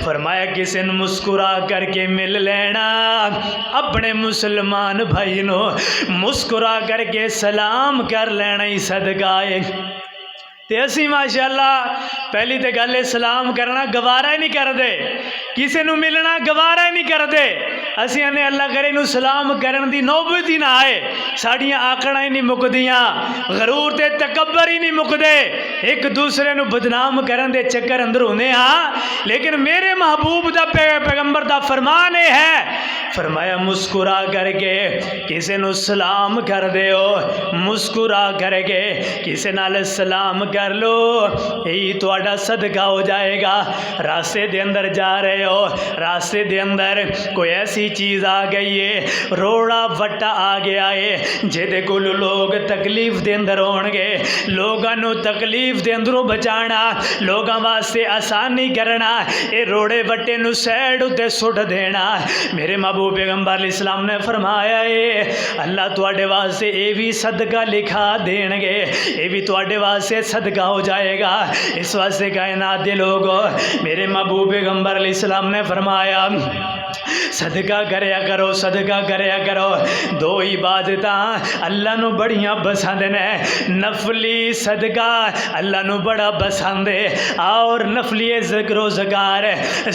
فرمایا کسی نے مسکرا کر کے مل لینا، اپنے مسلمان بھائی نو مسکرا کر کے سلام کر لینا ہی صدقہ ہے۔ تے اسی ماشاءاللہ پہلی تے گل سلام کرنا گوارا ہی نہیں کر دے، کسی نو ملنا گوارا ہی نہیں کر دے۔ اسی نے اللہ کرے نو سلام کرن دی نوبت ہی نہ آئے، ساڑیاں آکڑاں ہی نہیں مکدیاں، غرور تے تکبر ہی نہیں مکدے، ایک دوسرے نو بدنام کرن دے چکر اندر ہونے ہاں۔ لیکن میرے محبوب دا پیغمبر دا فرمان ہے، فرمایا مسکرا کر کے کسی نو سلام کر دیو، مسکرا کر کے کسی نال سلام کر لو، یہی تواڈا صدقہ ہو جائے گا۔ راستے دے اندر جا رہے ہو، راستے دے اندر کوئی ایسی چیز آ گئی ہے، روڑا وٹا آ گیا ہے جہدے کول لوگ تکلیف دے اندر ہون گے، لوگاں نو تکلیف دے اندروں بچانا، لوگاں واسطے آسانی کرنا، اے روڑے وٹے نو سیڈ تے سٹ دینا۔ میرے محبوب پیغمبر علیہ السلام نے فرمایا ہے اللہ تواڈے واسطے اے بھی صدقہ لکھا دین گے، اے بھی تواڈے واسطے صدقہ ہو جائے گا۔ اس واسطے کائنات دے لوگو، میرے محبوب پیغمبر علیہ السلام نے فرمایا صدقہ کریا کرو، صدقہ کریا کرو۔ دو عبادتاں اللہ نو بڑیاں پسند نے، نفلی صدقہ اللہ نو بڑا پسند ہے، اور نفلی ذکر و ذکار،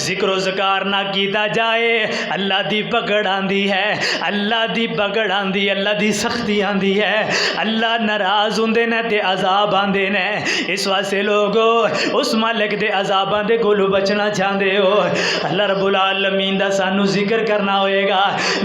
ذکر و ذکار نہ کیتا جائے اللہ دی پکڑ آندی ہے، اللہ دی پکڑ آندی، اللہ دی سختی آندی ہے، اللہ ناراض ہوندے نے تے عذاب آندے نے۔ اس واسطے لوگو اس مالک دے عذاباں دے کولو بچنا چاہندے ہو، اللہ رب العالمین دا سانو ذکر کرنا ہوئے گا۔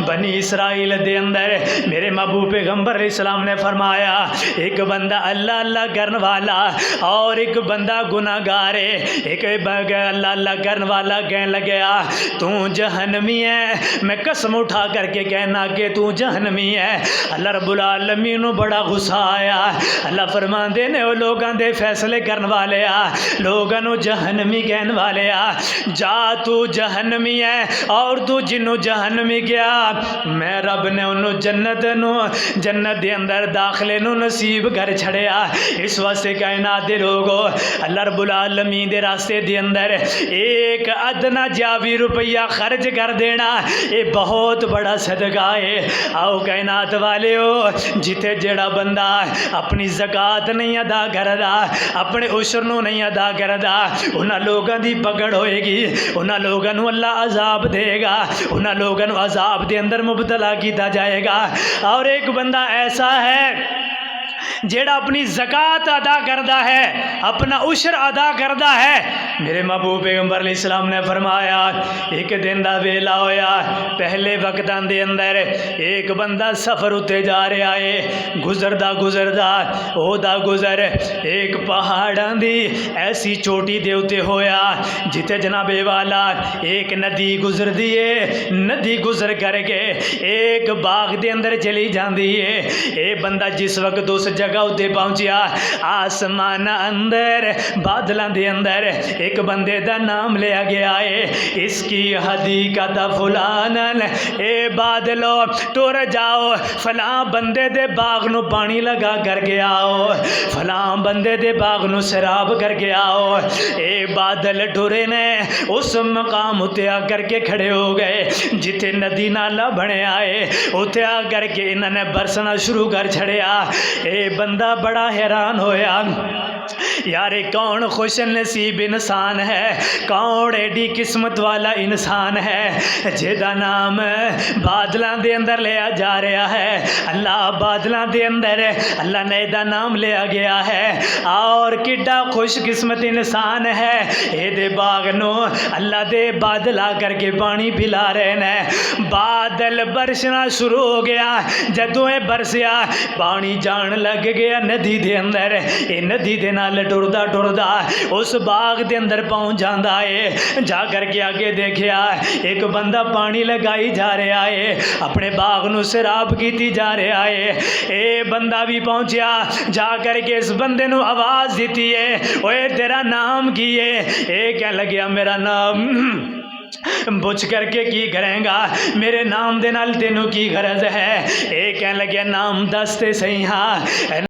بنی اسرائیل دے اندر میرے محبوب پیغمبر علیہ السلام نے فرمایا ایک بندہ اللہ اللہ کرن والا اور ایک بندہ گناہ گار ہے۔ ایک اللہ اللہ کرن والا کہنے لگیا تو جہنمی ہے، میں قسم اٹھا کر کے کہنا کہ تو جہنمی ہے۔ اللہ رب العالمین نو بڑا غصہ آیا، اللہ فرماندے نے وہ لوگاں دے فیصلے کرن والے آ، لوگاں نو جہنمی کہن والے آ، جا تو جہنمی ہے اور تو جنوں جہنمی گیا، میں رب نے انہوں جنت دے اندر داخلے نو نصیب کر چھڑیا۔ اس واسطے کائنات دے لوگو اللہ رب العالمین دے راستے دے اندر ایک ادنا جاوی روپیہ خرچ کر دینا یہ بہت بڑا صدقہ ہے۔ آؤ کائنات والے ہو، جتے جڑا بندہ اپنی زکاة نہیں ادا کردا، اپنے عشر نو نہیں ادا کردا، انہاں لوگاں دی پکڑ ہوئے گی، انہاں لوگاں نو اللہ عذاب دے گا، انہاں لوگاں نو عذاب دے اندر مبتلا کیتا جائے گا۔ اور ایک بندہ ایسا ہے جیڑا اپنی زکاة ادا کردا ہے، اپنا عشر ادا کردا ہے۔ میرے محبوب پیغمبر علیہ السلام نے فرمایا ایک دن دا ویلا ہویا، پہلے وقتاں دے اندر ایک بندہ سفر اتے جا رہا ہے، گزردا گزردا او دا گزر ایک پہاڑاں دی ایسی چوٹی دے اتے ہویا جتے جناب والا ایک ندی گزر دیے، ندی گزر کر کے ایک باغ دے اندر چلی جاندی ہے۔ اے بندہ جس وقت اس جگہ اتے پہنچیا، آسمان اندر بادلاں دے اندر ایک بندے دا نام لیا گیا ہے، اس کی حدیقت فلانن، اے بادلو ٹر جاؤ فلاں بندے دے باغ نو پانی لگا کر کے آؤ، فلاں بندے دے باغ نو سراب کر کے آؤ۔ اے بادل ٹرے نے اس مقام اتے آ کر کے کھڑے ہو گئے جتے ندی نالا بنے آئے، اتے آ کر کے انہوں نے برسنا شروع کر چھڑیا۔ اے بندہ بڑا حیران ہویا، یار کون خوش نصیب انسان ہے، کون ایڈی قسمت والا انسان ہے جیدہ نام بادلاں دے اندر لیا جا رہا ہے، اللہ بادلاں دے اندر اللہ نے ایدہ نام لیا گیا ہے، اور کڈا خوش قسمت انسان ہے، اے دے باغ نو اللہ دے بادل آ کر کے پانی پلا رہے ہیں۔ بادل برسنا شروع ہو گیا، جدوں اے برسیا پانی جان لگ گیا ندی دے اندر، اے ندی دے نال ٹردا ٹردا اس باغ دے اندر پہنچ جاندا ہے۔ جا کر کے آگے دیکھیا ایک بندہ پانی لگائی جا رہا ہے، اپنے باغ نو سراب کیتی جا رہا ہے۔ اے بندہ بھی پہنچیا، جا کر کے اس بندے نو آواز دیتی ہے، اوے تیرا نام کی ہے؟ اے کہنے لگیا میرا نام پوچھ کر کے کی کریں گا، میرے نام دے نال تینوں کی غرض ہے؟ اے کہنے لگیا نام دستے صحیح ہاں۔